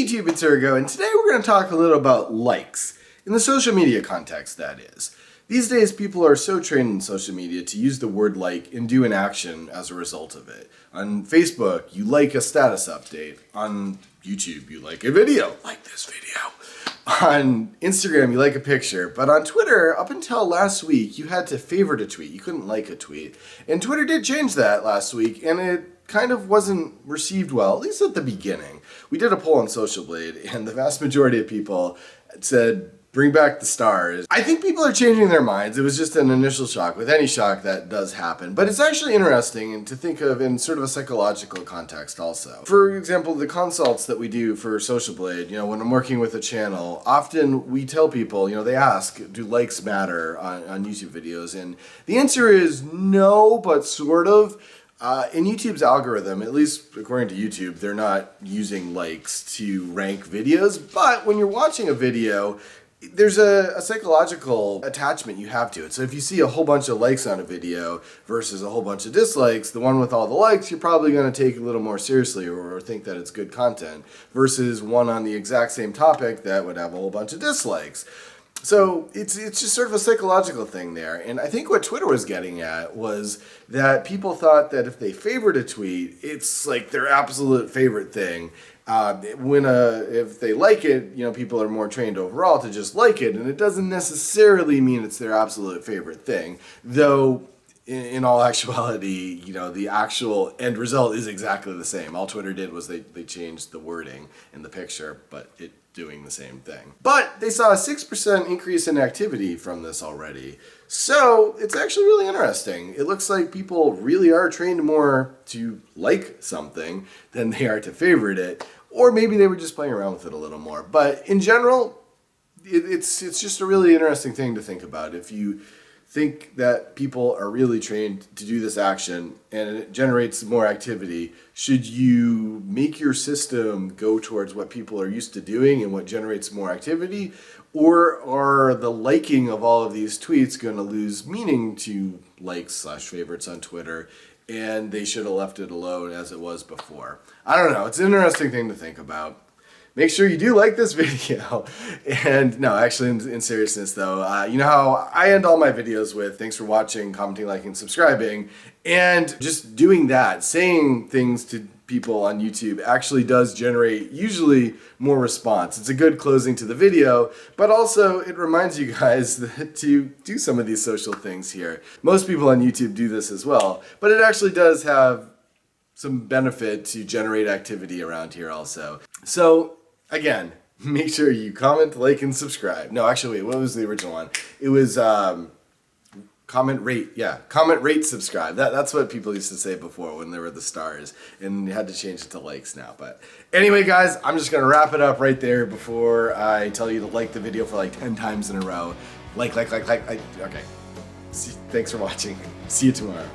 YouTube, it's Urgo, and today we're going to talk a little about likes, in the social media context, that is. These days, people are so trained in social media to use the word like and do an action as a result of it. On Facebook, you like a status update. On YouTube, you like a video. Like this video. On Instagram, you like a picture. But on Twitter, up until last week, you had to favorite a tweet. You couldn't like a tweet. And Twitter did change that last week, and it kind of wasn't received well, at least at the beginning. We did a poll on Social Blade, and the vast majority of people said, bring back the stars. I think people are changing their minds. It was just an initial shock. With any shock, that does happen. But it's actually interesting to think of in sort of a psychological context also. For example, the consults that we do for Social Blade, when I'm working with a channel, often we tell people, they ask, do likes matter on YouTube videos? And the answer is no, but sort of. In YouTube's algorithm, at least according to YouTube, they're not using likes to rank videos, but when you're watching a video, there's a psychological attachment you have to it. So if you see a whole bunch of likes on a video versus a whole bunch of dislikes, the one with all the likes you're probably going to take a little more seriously or think that it's good content, versus one on the exact same topic that would have a whole bunch of dislikes. So it's just sort of a psychological thing there. And I think what Twitter was getting at was that people thought that if they favored a tweet, it's like their absolute favorite thing. If they like it, people are more trained overall to just like it, and it doesn't necessarily mean it's their absolute favorite thing. Though, in all actuality, the actual end result is exactly the same. All Twitter did was they changed the wording in the picture, but it doing the same thing. But they saw a 6% increase in activity from this already. So it's actually really interesting. It looks like people really are trained more to like something than they are to favorite it, or maybe they were just playing around with it a little more. But in general, it's just a really interesting thing to think about. If you think that people are really trained to do this action and it generates more activity, should you make your system go towards what people are used to doing and what generates more activity? Or are the liking of all of these tweets going to lose meaning to likes/favorites on Twitter, and they should have left it alone as it was before? I don't know. It's an interesting thing to think about. Make sure you do like this video. And no, actually, in seriousness though, you know how I end all my videos with thanks for watching, commenting, liking, subscribing, and just doing that, saying things to people on YouTube actually does generate usually more response. It's a good closing to the video, but also it reminds you guys to do some of these social things here. Most people on YouTube do this as well, but it actually does have some benefit to generate activity around here also. So, again, make sure you comment, like, and subscribe. No, actually, wait, what was the original one? It was comment, rate. Yeah, comment, rate, subscribe. That's what people used to say before when there were the stars, and you had to change it to likes now. But anyway, guys, I'm just going to wrap it up right there before I tell you to like the video for like 10 times in a row. Like. Okay. Thanks for watching. See you tomorrow.